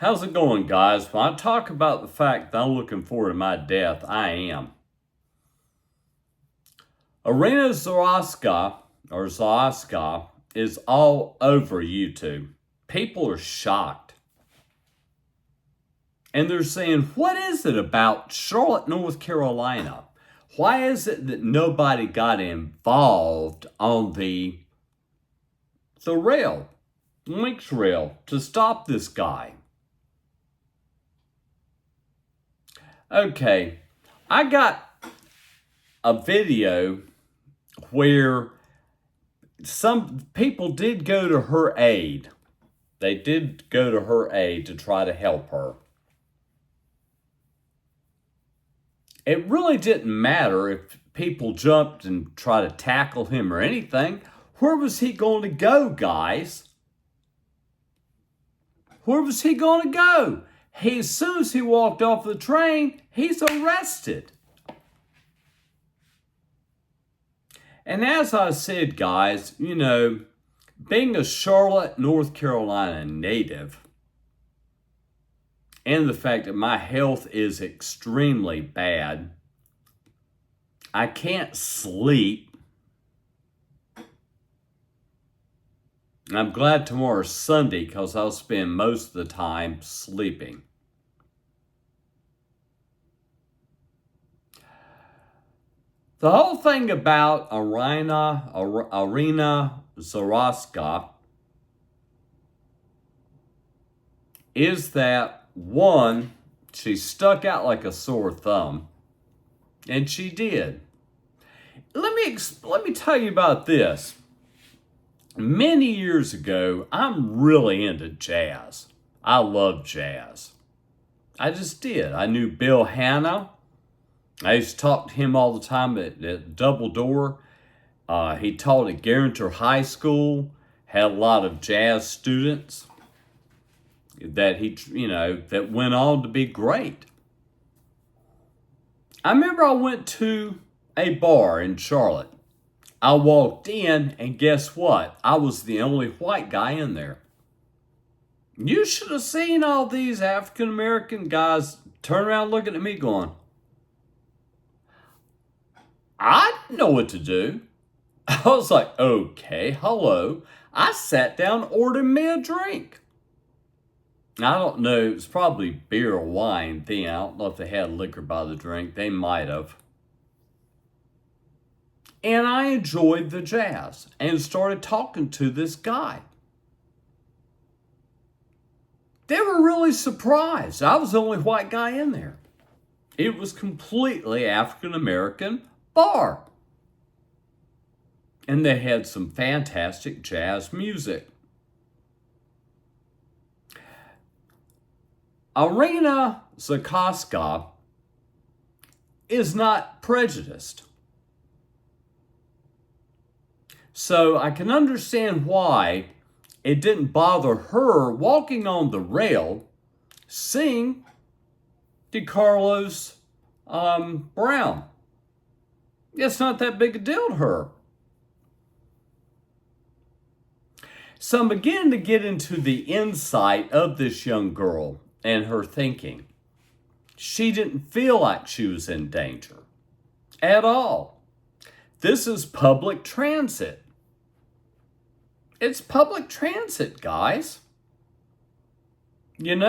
How's it going, guys? When I talk about the fact that I'm looking forward to my death, I am. Iryna Zarutska is all over YouTube. People are shocked. And they're saying, what is it about Charlotte, North Carolina? Why is it that nobody got involved on the rail, links rail, to stop this guy? Okay, I got a video where some people did go to her aid. They did go to her aid to try to help her. It really didn't matter if people jumped and tried to tackle him or anything. Where was he going to go, guys? Where was he going to go? As soon as he walked off the train, he's arrested. And as I said, guys, being a Charlotte, North Carolina native, and the fact that my health is extremely bad, I can't sleep. I'm glad tomorrow's Sunday because I'll spend most of the time sleeping. The whole thing about Iryna Zarutska is that, one, she stuck out like a sore thumb, and she did. Let me tell you about this. Many years ago, I'm really into jazz. I love jazz. I just did. I knew Bill Hanna. I used to talk to him all the time at Double Door. He taught at Guarantor High School, had a lot of jazz students that that went on to be great. I remember I went to a bar in Charlotte. I walked in, and guess what? I was the only white guy in there. You should have seen all these African American guys turn around looking at me going, I didn't know what to do. I was like, okay, hello. I sat down, ordered me a drink. I don't know, it was probably beer or wine then. I don't know if they had liquor by the drink. They might have. And I enjoyed the jazz and started talking to this guy. They were really surprised. I was the only white guy in there. It was completely African American bar. And they had some fantastic jazz music. Iryna Zarutska is not prejudiced. So I can understand why it didn't bother her walking on the rail, seeing DeCarlos Brown. It's not that big a deal to her. So I'm beginning to get into the insight of this young girl and her thinking. She didn't feel like she was in danger at all. This is public transit. It's public transit, guys. And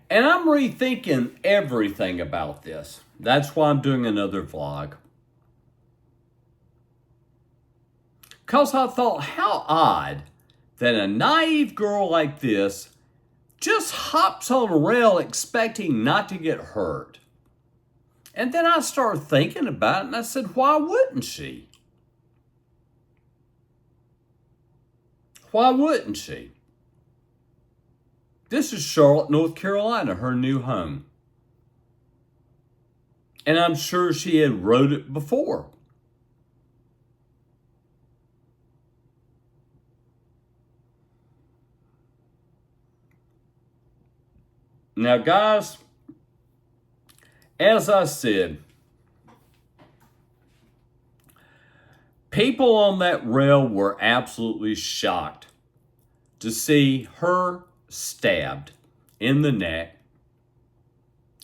I'm rethinking everything about this. That's why I'm doing another vlog. Because I thought, how odd that a naive girl like this just hops on a rail expecting not to get hurt. And then I started thinking about it, and I said, why wouldn't she? Why wouldn't she? This is Charlotte, North Carolina, her new home. And I'm sure she had rode it before. Now, guys, as I said, people on that rail were absolutely shocked to see her stabbed in the neck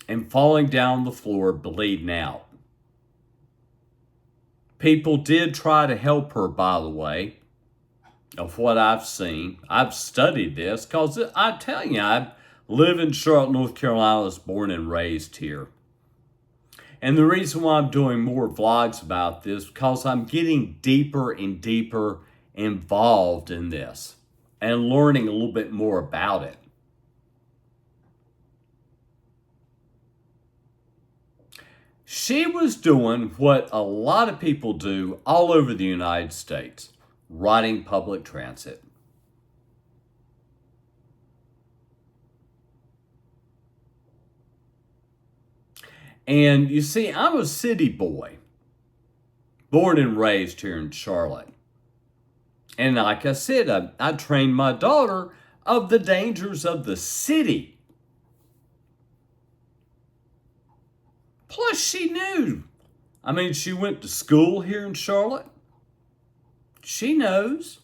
and falling down the floor bleeding out. People did try to help her, by the way, of what I've seen. I've studied this because I tell you, I live in Charlotte, North Carolina. I was born and raised here. And the reason why I'm doing more vlogs about this is because I'm getting deeper and deeper involved in this and learning a little bit more about it. She was doing what a lot of people do all over the United States, riding public transit. And you see, I'm a city boy, born and raised here in Charlotte. And like I said, I trained my daughter of the dangers of the city. Plus, she knew. I mean, she went to school here in Charlotte. She knows.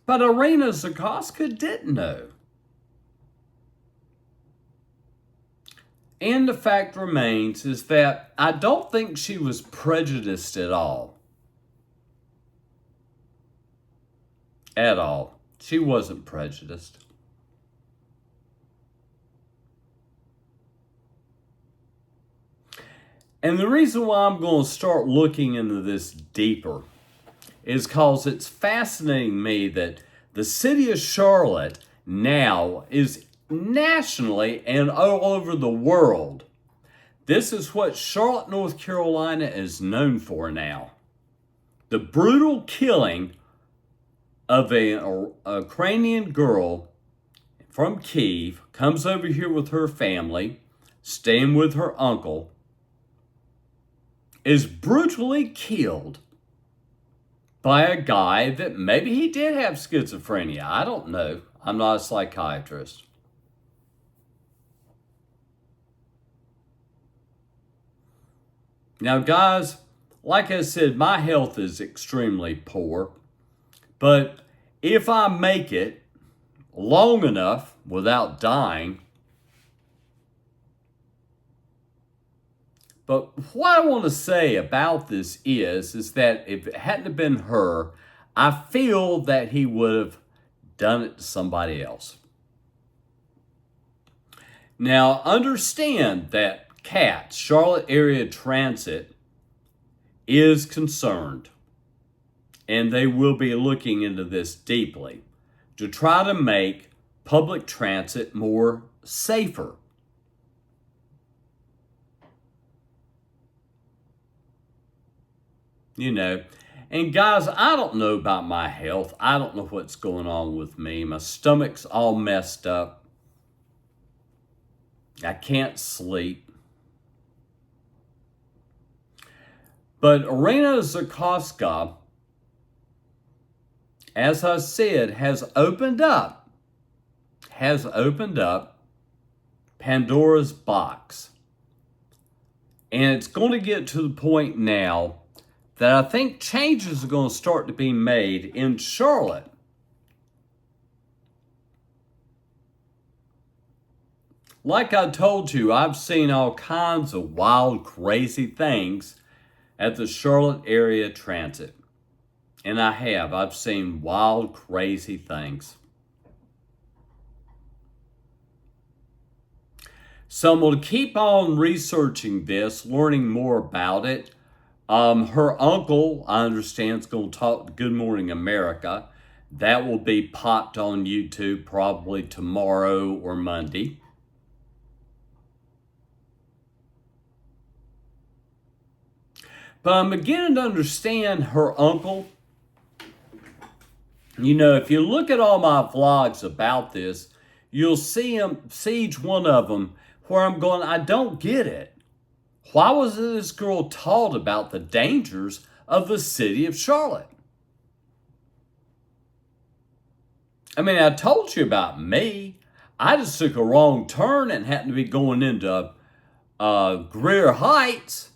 But Iryna Zarutska I didn't know. And the fact remains is that I don't think she was prejudiced at all. At all. She wasn't prejudiced. And the reason why I'm going to start looking into this deeper is because it's fascinating me that the city of Charlotte now is nationally and all over the world. This is what Charlotte, North Carolina is known for now. The brutal killing of a Ukrainian girl from Kyiv, comes over here with her family, staying with her uncle, is brutally killed by a guy that maybe he did have schizophrenia. I don't know. I'm not a psychiatrist. Now, guys, like I said, my health is extremely poor. But if I make it long enough without dying, but what I want to say about this is that if it hadn't have been her, I feel that he would have done it to somebody else. Now, understand that CAT, Charlotte Area Transit, is concerned, and they will be looking into this deeply to try to make public transit more safer. You know, and guys, I don't know about my health. I don't know what's going on with me. My stomach's all messed up. I can't sleep. But Iryna Zarutska, as I said, has opened up Pandora's box. And it's going to get to the point now that I think changes are going to start to be made in Charlotte. Like I told you, I've seen all kinds of wild, crazy things at the Charlotte Area Transit. And I've seen wild, crazy things. So I'm going to keep on researching this, learning more about it. Her uncle, I understand, is going to talk to Good Morning America. That will be popped on YouTube probably tomorrow or Monday. But I'm beginning to understand her uncle. You know, if you look at all my vlogs about this, you'll see each one of them where I'm going, I don't get it. Why was this girl taught about the dangers of the city of Charlotte? I mean, I told you about me. I just took a wrong turn and happened to be going into Greer Heights.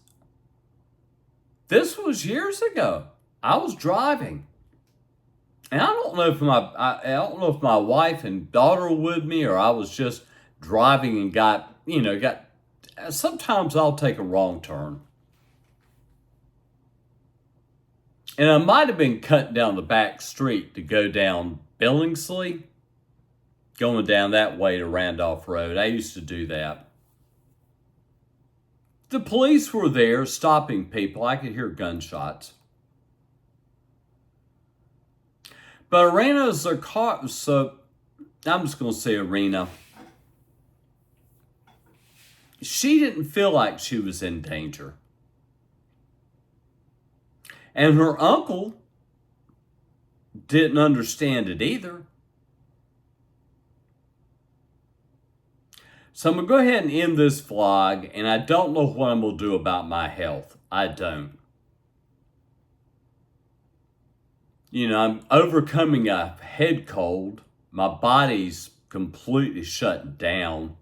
This was years ago. I was driving. And I don't know if my wife and daughter were with me or I was just driving and got, sometimes I'll take a wrong turn. And I might have been cutting down the back street to go down Billingsley, going down that way to Randolph Road. I used to do that. The police were there stopping people. I could hear gunshots. But Iryna Zarutska, so I'm just going to say Iryna. She didn't feel like she was in danger. And her uncle didn't understand it either. So I'm going to go ahead and end this vlog, and I don't know what I'm going to do about my health. I don't. I'm overcoming a head cold. My body's completely shut down.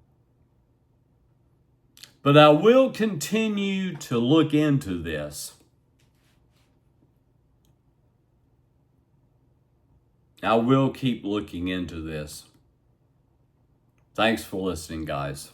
But I will continue to look into this. I will keep looking into this. Thanks for listening, guys.